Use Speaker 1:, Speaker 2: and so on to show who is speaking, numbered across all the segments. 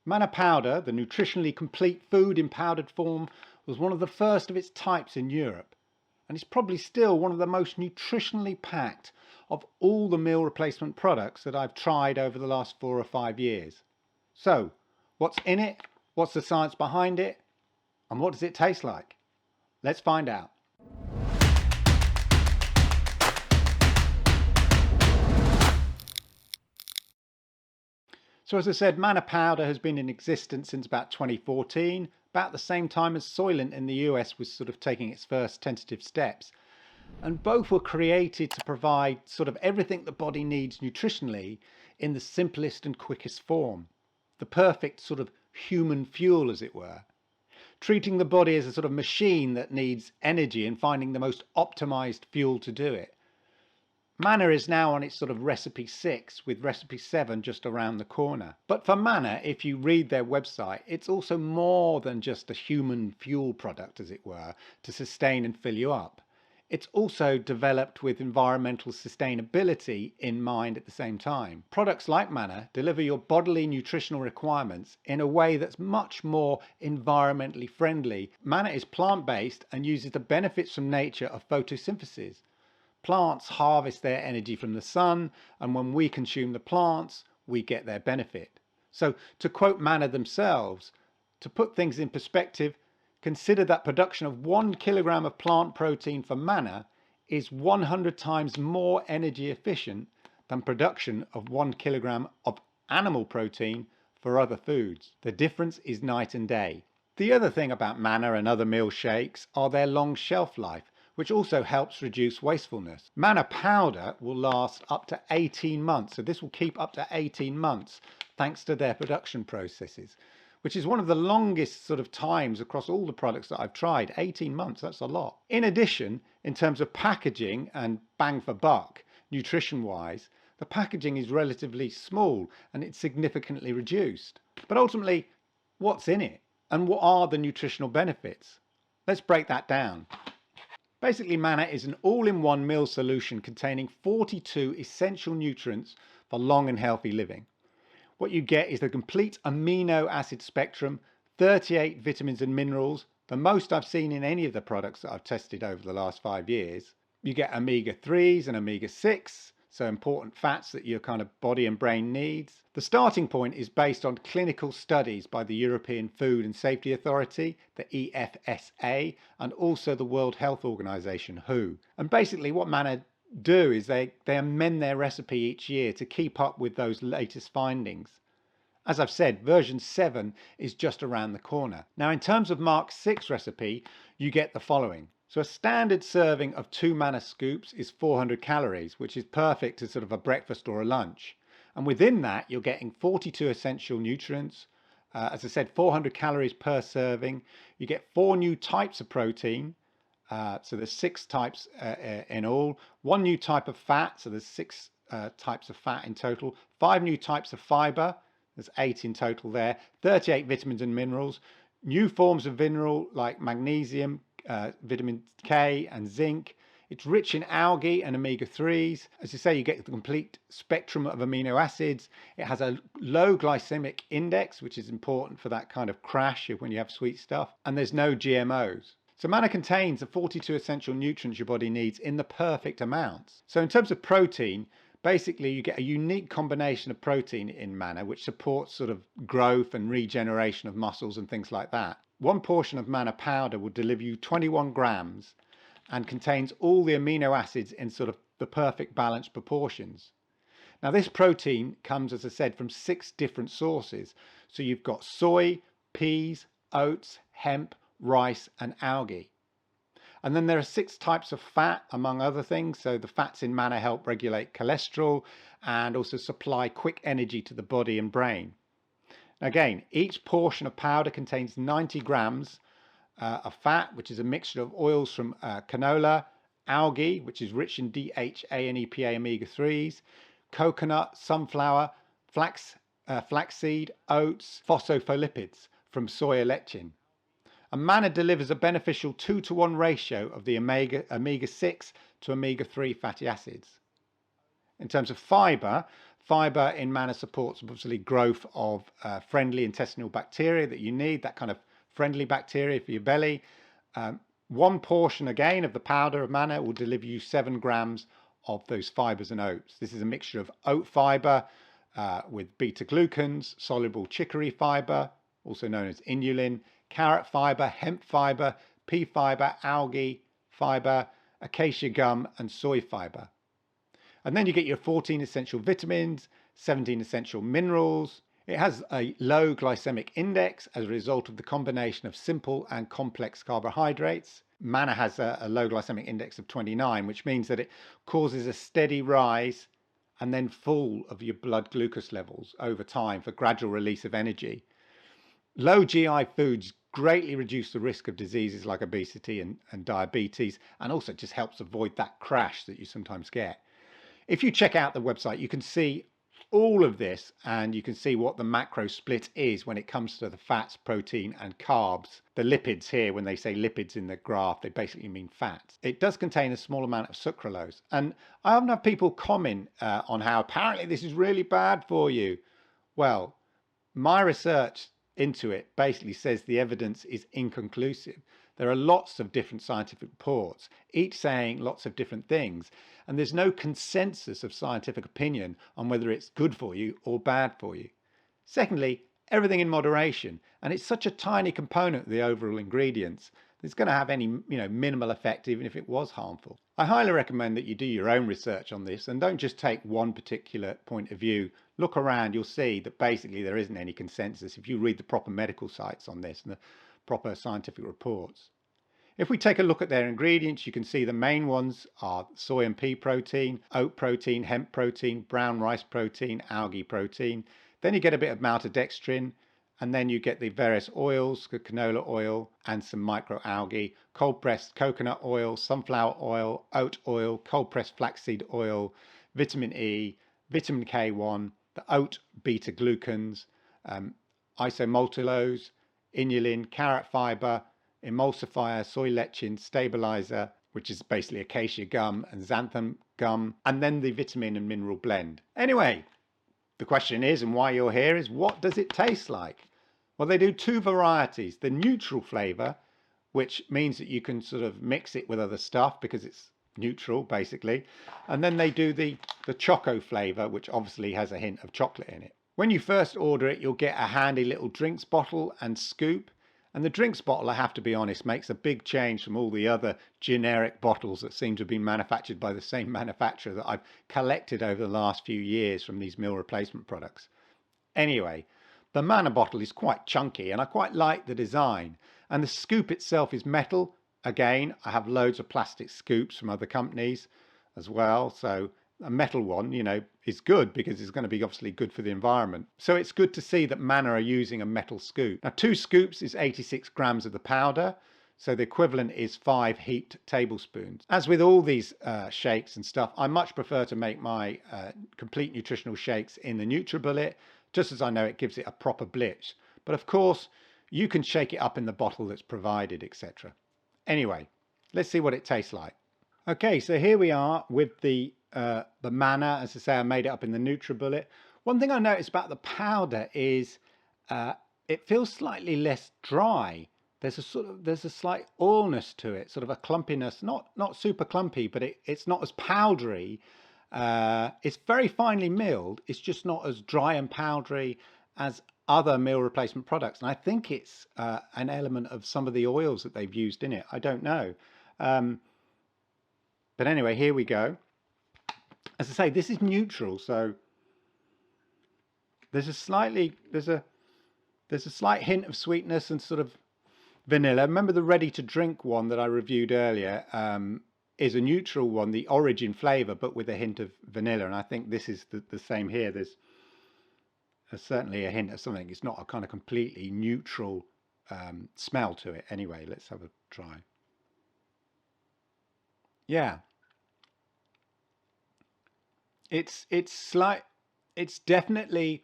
Speaker 1: ManaPowder, the nutritionally complete food in powdered form, was one of the first of its types in Europe, and it's probably still one of the most nutritionally packed of all the meal replacement products that I've tried over the last 4 or 5 years. So, what's in it? What's the science behind it? And what does it taste like? Let's find out. So as I said, ManaPowder has been in existence since about 2014, about the same time as Soylent in the US was sort of taking its first tentative steps. And both were created to provide sort of everything the body needs nutritionally in the simplest and quickest form. The perfect sort of human fuel, as it were. Treating the body as a sort of machine that needs energy and finding the most optimized fuel to do it. Mana is now on its sort of recipe 6, with recipe 7 just around the corner. But for Mana, if you read their website, it's also more than just a human fuel product, as it were, to sustain and fill you up. It's also developed with environmental sustainability in mind at the same time. Products like Mana deliver your bodily nutritional requirements in a way that's much more environmentally friendly. Mana is plant-based and uses the benefits from nature of photosynthesis. Plants harvest their energy from the sun, and when we consume the plants, we get their benefit. So, to quote Mana themselves, to put things in perspective, consider that production of 1 kilogram of plant protein for Mana is 100 times more energy efficient than production of 1 kilogram of animal protein for other foods. The difference is night and day. The other thing about Mana and other meal shakes are their long shelf life, which also helps reduce wastefulness. ManaPowder will last up to 18 months, so this will keep up to 18 months thanks to their production processes, which is one of the longest sort of times across all the products that I've tried. 18 months, that's a lot. In addition, in terms of packaging and bang for buck, nutrition-wise, the packaging is relatively small and it's significantly reduced. But ultimately, what's in it? And what are the nutritional benefits? Let's break that down. Basically, Mana is an all-in-one meal solution containing 42 essential nutrients for long and healthy living. What you get is the complete amino acid spectrum, 38 vitamins and minerals, the most I've seen in any of the products that I've tested over the last 5 years. You get omega-3s and omega-6, so important fats that your kind of body and brain needs. The starting point is based on clinical studies by the European Food and Safety Authority, the EFSA, and also the World Health Organization, WHO. And basically what Mana do is they amend their recipe each year to keep up with those latest findings. As I've said, version 7 is just around the corner. Now, in terms of Mark 6 recipe, you get the following. So a standard serving of 2 Mana scoops is 400 calories, which is perfect as sort of a breakfast or a lunch. And within that, you're getting 42 essential nutrients. As I said, 400 calories per serving. You get 4 new types of protein. So there's 6 types in all. 1 new type of fat, so there's 6 types of fat in total. 5 new types of fibre, there's 8 in total there. 38 vitamins and minerals. New forms of mineral like magnesium, vitamin K and zinc. It's rich in algae and omega-3s. As you say, you get the complete spectrum of amino acids. It has a low glycemic index, which is important for that kind of crash when you have sweet stuff. And there's no GMOs. So Mana contains the 42 essential nutrients your body needs in the perfect amounts. So in terms of protein, basically you get a unique combination of protein in Mana, which supports sort of growth and regeneration of muscles and things like that. 1 portion of ManaPowder will deliver you 21 grams and contains all the amino acids in sort of the perfect balanced proportions. Now this protein comes, as I said, from 6 different sources. So you've got soy, peas, oats, hemp, rice and algae. And then there are 6 types of fat, among other things. So the fats in Mana help regulate cholesterol and also supply quick energy to the body and brain. Again, each portion of powder contains 90 grams of fat, which is a mixture of oils from canola, algae, which is rich in DHA and EPA omega-3s, coconut, sunflower, flaxseed, oats, phospholipids from soya lecithin. And Mana delivers a beneficial 2-to-1 ratio of the omega-6 to omega-3 fatty acids. In terms of fibre, Fibre in Mana supports obviously growth of friendly intestinal bacteria that you need, that kind of friendly bacteria for your belly. One portion again of the powder of Mana will deliver you 7 grams of those fibres and oats. This is a mixture of oat fibre with beta glucans, soluble chicory fibre, also known as inulin, carrot fibre, hemp fibre, pea fibre, algae fibre, acacia gum and soy fibre. And then you get your 14 essential vitamins, 17 essential minerals. It has a low glycemic index as a result of the combination of simple and complex carbohydrates. Mana has a low glycemic index of 29, which means that it causes a steady rise and then fall of your blood glucose levels over time for gradual release of energy. Low GI foods greatly reduce the risk of diseases like obesity and diabetes, and also just helps avoid that crash that you sometimes get. If you check out the website, you can see all of this, and you can see what the macro split is when it comes to the fats, protein and carbs. The lipids here, when they say lipids in the graph, they basically mean fats. It does contain a small amount of sucralose, and I often have people comment on how apparently this is really bad for you. Well, my research into it basically says the evidence is inconclusive. There are lots of different scientific reports, each saying lots of different things, and there's no consensus of scientific opinion on whether it's good for you or bad for you. Secondly, everything in moderation, and it's such a tiny component of the overall ingredients that it's going to have any minimal effect even if it was harmful. I highly recommend that you do your own research on this and don't just take one particular point of view. Look around, you'll see that basically there isn't any consensus if you read the proper medical sites on this and the proper scientific reports. If we take a look at their ingredients, you can see the main ones are soy and pea protein, oat protein, hemp protein, brown rice protein, algae protein. Then you get a bit of maltodextrin, and then you get the various oils, canola oil and some microalgae, cold-pressed coconut oil, sunflower oil, oat oil, cold-pressed flaxseed oil, vitamin E, vitamin K1, the oat beta-glucans, isomaltulose, inulin, carrot fibre, emulsifier, soy lecithin, stabilizer, which is basically acacia gum and xanthan gum, and then the vitamin and mineral blend. Anyway, the question is, and why you're here, is what does it taste like? Well, they do 2 varieties. The neutral flavour, which means that you can sort of mix it with other stuff because it's neutral basically, and then they do the choco flavour, which obviously has a hint of chocolate in it. When you first order it, you'll get a handy little drinks bottle and scoop. And the drinks bottle, I have to be honest, makes a big change from all the other generic bottles that seem to have been manufactured by the same manufacturer that I've collected over the last few years from these meal replacement products. Anyway, the Mana bottle is quite chunky and I quite like the design. And the scoop itself is metal. Again, I have loads of plastic scoops from other companies as well. So a metal one, is good because it's going to be obviously good for the environment. So it's good to see that Mana are using a metal scoop. Now 2 scoops is 86 grams of the powder. So the equivalent is 5 heaped tablespoons. As with all these shakes and stuff, I much prefer to make my complete nutritional shakes in the NutriBullet, just as I know it gives it a proper blitz. But of course, you can shake it up in the bottle that's provided, etc. Anyway, let's see what it tastes like. Okay, so here we are with the Mana. As I say, I made it up in the NutriBullet. One thing I noticed about the powder is it feels slightly less dry. There's a slight oilness to it, sort of a clumpiness, not super clumpy, but it's not as powdery. It's very finely milled. It's just not as dry and powdery as other meal replacement products. And I think it's an element of some of the oils that they've used in it. I don't know. But anyway, here we go. As I say, this is neutral, so there's a slight hint of sweetness and sort of vanilla. Remember the ready to drink one that I reviewed earlier is a neutral one, the origin flavor, but with a hint of vanilla. And I think this is the same here. There's certainly a hint of something. It's not a kind of completely neutral smell to it. Anyway, let's have a try. Yeah. It's definitely,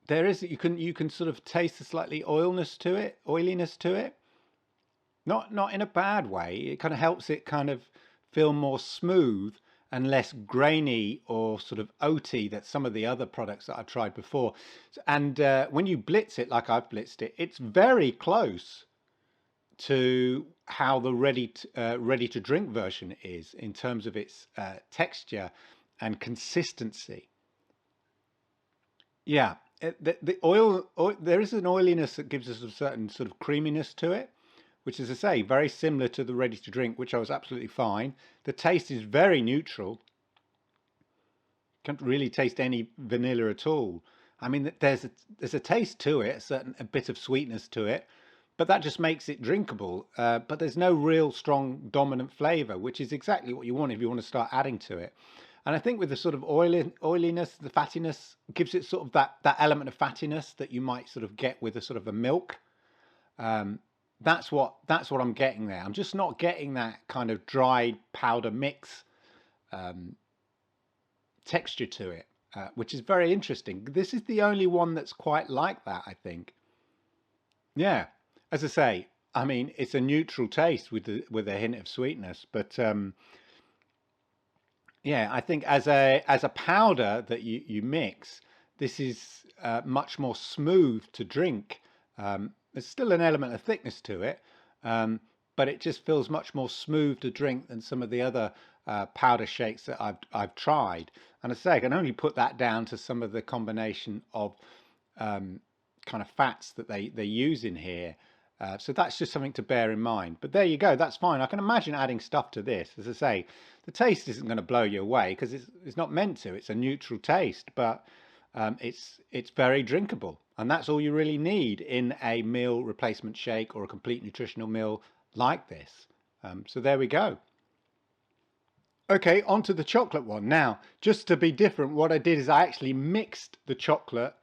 Speaker 1: there is, you can sort of taste a slightly oiliness to it. Not in a bad way. It kind of helps it kind of feel more smooth and less grainy or sort of oaty that some of the other products that I've tried before. And when you blitz it like I've blitzed it, it's very close to how the ready to drink version is in terms of its texture and consistency. Yeah, the oil, there is an oiliness that gives us a certain sort of creaminess to it, which is to say very similar to the ready to drink, which I was absolutely fine. The taste is very neutral. Can't really taste any vanilla at all. I mean, there's a taste to it, a bit of sweetness to it, but that just makes it drinkable. But there's no real strong dominant flavor, which is exactly what you want if you want to start adding to it. And I think with the sort of oiliness, the fattiness gives it sort of that element of fattiness that you might sort of get with a sort of a milk. That's what I'm getting there. I'm just not getting that kind of dried powder mix texture to it, which is very interesting. This is the only one that's quite like that, I think. Yeah, as I say, I mean, it's a neutral taste with a hint of sweetness, but yeah, I think as a powder that you mix, this is much more smooth to drink. There's still an element of thickness to it, but it just feels much more smooth to drink than some of the other powder shakes that I've tried. And I say I can only put that down to some of the combination of kind of fats that they use in here. So that's just something to bear in mind. But there you go, that's fine. I can imagine adding stuff to this. As I say, the taste isn't going to blow you away because it's not meant to. It's a neutral taste, but it's very drinkable. And that's all you really need in a meal replacement shake or a complete nutritional meal like this. So there we go. Okay, on to the chocolate one. Now, just to be different, what I did is I actually mixed the chocolate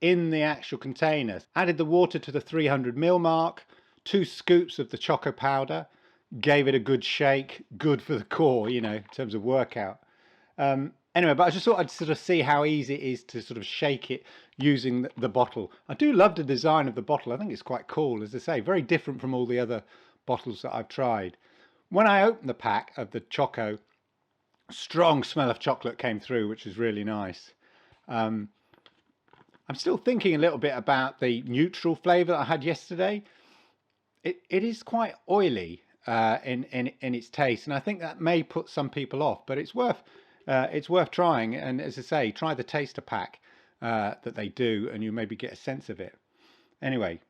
Speaker 1: in the actual container. Added the water to the 300 ml mark, 2 scoops of the choco powder, gave it a good shake, good for the core, you know, in terms of workout. Anyway, but I just thought I'd sort of see how easy it is to sort of shake it using the bottle. I do love the design of the bottle. I think it's quite cool, as I say, very different from all the other bottles that I've tried. When I opened the pack of the Choco, strong smell of chocolate came through, which is really nice. I'm still thinking a little bit about the neutral flavour that I had yesterday. It is quite oily in its taste, and I think that may put some people off, but it's worth trying. And as I say, try the taster pack that they do, and you maybe get a sense of it. Anyway,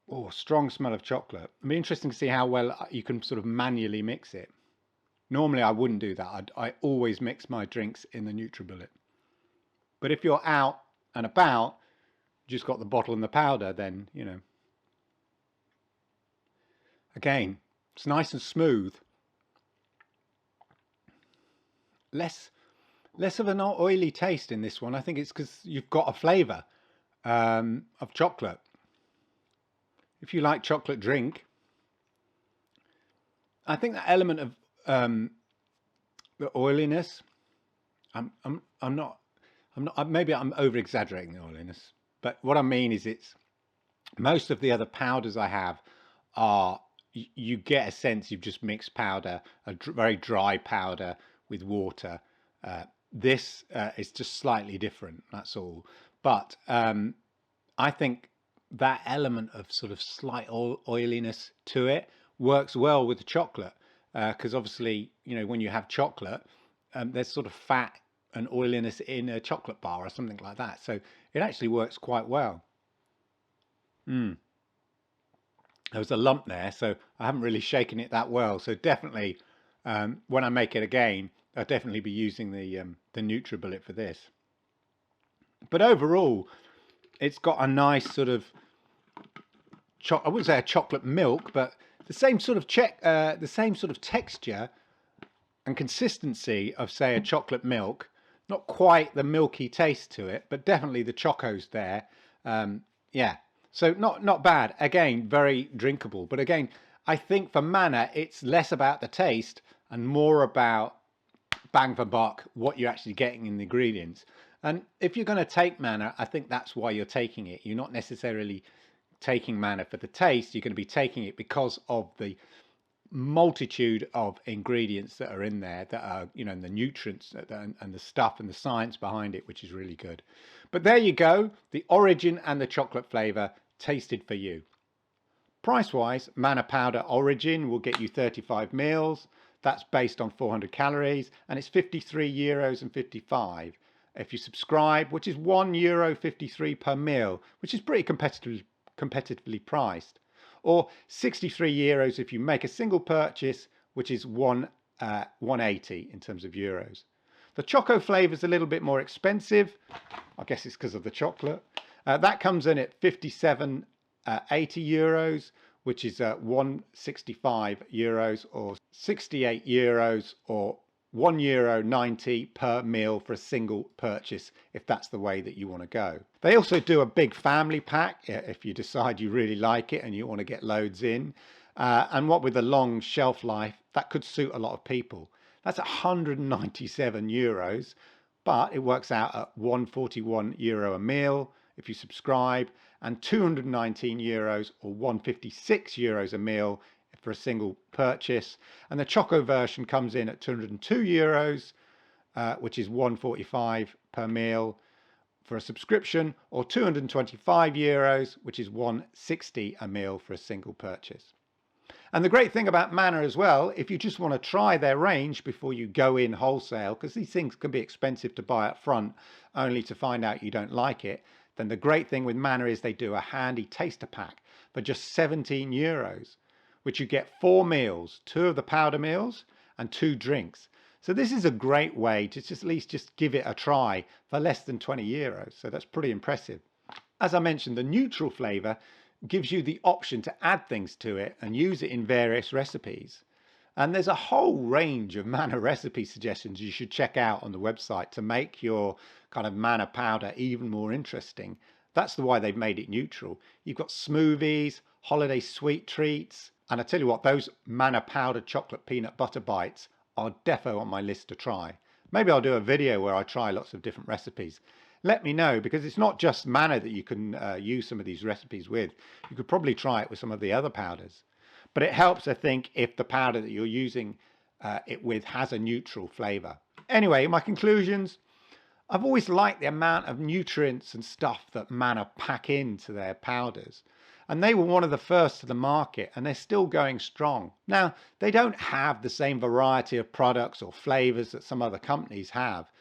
Speaker 1: oh, strong smell of chocolate. It'll be interesting to see how well you can sort of manually mix it. Normally I wouldn't do that. I always mix my drinks in the NutriBullet. But if you're out and about, just got the bottle and the powder, then, you know. Again, it's nice and smooth. Less of an oily taste in this one. I think it's because you've got a flavour of chocolate. If you like chocolate drink, I think that element of the oiliness, I'm not, maybe I'm over exaggerating the oiliness, but what I mean is it's most of the other powders I have are, you get a sense you've just mixed powder, a very dry powder with water. This is just slightly different, that's all. But I think that element of sort of slight oiliness to it works well with the chocolate, because obviously, you know, when you have chocolate, there's sort of fat and oiliness in a chocolate bar or something like that. So it actually works quite well. There was a lump there, so I haven't really shaken it that well. So definitely, when I make it again, I'll definitely be using the NutriBullet for this. But overall, it's got a nice sort of, I wouldn't say a chocolate milk, but the same sort of texture and consistency of, say, a chocolate milk. Not quite the milky taste to it, but definitely the choco's there. Yeah, so not bad. Again, very drinkable. But again, I think for Mana, it's less about the taste and more about bang for buck, what you're actually getting in the ingredients. And if you're going to take Mana, I think that's why you're taking it. You're not necessarily taking Mana for the taste. You're going to be taking it because of the multitude of ingredients that are in there that are, you know, the nutrients and the stuff and the science behind it, which is really good. But there you go, the origin and the chocolate flavor tasted for you. Price wise, ManaPowder Origin will get you 35 mils. That's based on 400 calories and it's €53.55. If you subscribe, which is €1.53 per mil, which is pretty competitively priced. Or €63 if you make a single purchase, which is 180 in terms of euros. The choco flavor is a little bit more expensive. I guess it's because of the chocolate. That comes in at €57.80, which is €165 or €68 or €1.90 per meal for a single purchase, if that's the way that you want to go. They also do a big family pack if you decide you really like it and you want to get loads in. And what with the long shelf life, that could suit a lot of people. That's €197, but it works out at €141 a meal if you subscribe, and €219 or €156 a meal for a single purchase. And the choco version comes in at €202, which is €145 per meal for a subscription, or €225, which is €160 a meal for a single purchase. And the great thing about Mana as well, if you just want to try their range before you go in wholesale, because these things can be expensive to buy up front only to find out you don't like it, then the great thing with Mana is they do a handy taster pack for just €17, which you get 4 meals, 2 of the powder meals and 2 drinks. So this is a great way to just at least just give it a try for less than €20. So that's pretty impressive. As I mentioned, the neutral flavor gives you the option to add things to it and use it in various recipes. And there's a whole range of Mana recipe suggestions you should check out on the website to make your kind of Mana powder even more interesting. That's the why they've made it neutral. You've got smoothies, holiday sweet treats, and I tell you what, those Mana powder chocolate peanut butter bites are defo on my list to try. Maybe I'll do a video where I try lots of different recipes. Let me know, because it's not just Mana that you can use some of these recipes with. You could probably try it with some of the other powders. But it helps, I think, if the powder that you're using it with has a neutral flavor. Anyway, my conclusions. I've always liked the amount of nutrients and stuff that Mana pack into their powders. And they were one of the first to the market, and they're still going strong. Now, they don't have the same variety of products or flavors that some other companies have.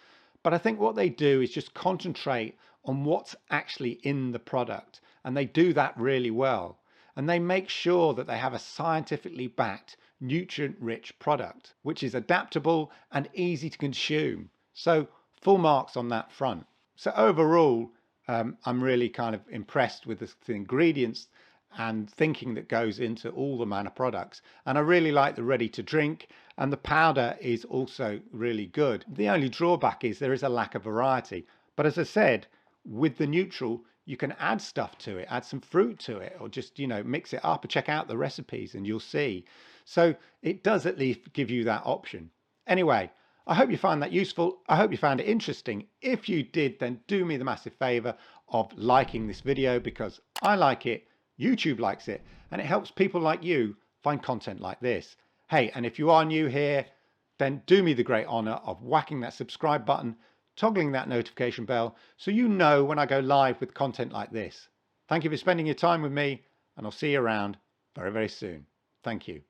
Speaker 1: But I think what they do is just concentrate on what's actually in the product. And they do that really well. And they make sure that they have a scientifically backed, nutrient-rich product, which is adaptable and easy to consume. So full marks on that front. So overall, I'm really kind of impressed with the ingredients and thinking that goes into all the Mana products. And I really like the ready to drink, and the powder is also really good. The only drawback is there is a lack of variety. But as I said, with the neutral, you can add stuff to it, add some fruit to it, or just, you know, mix it up and check out the recipes and you'll see. So it does at least give you that option. Anyway, I hope you found that useful. I hope you found it interesting. If you did, then do me the massive favor of liking this video, because I like it, YouTube likes it, and it helps people like you find content like this. Hey, and if you are new here, then do me the great honor of whacking that subscribe button, toggling that notification bell, so you know when I go live with content like this. Thank you for spending your time with me, and I'll see you around very, very soon. Thank you.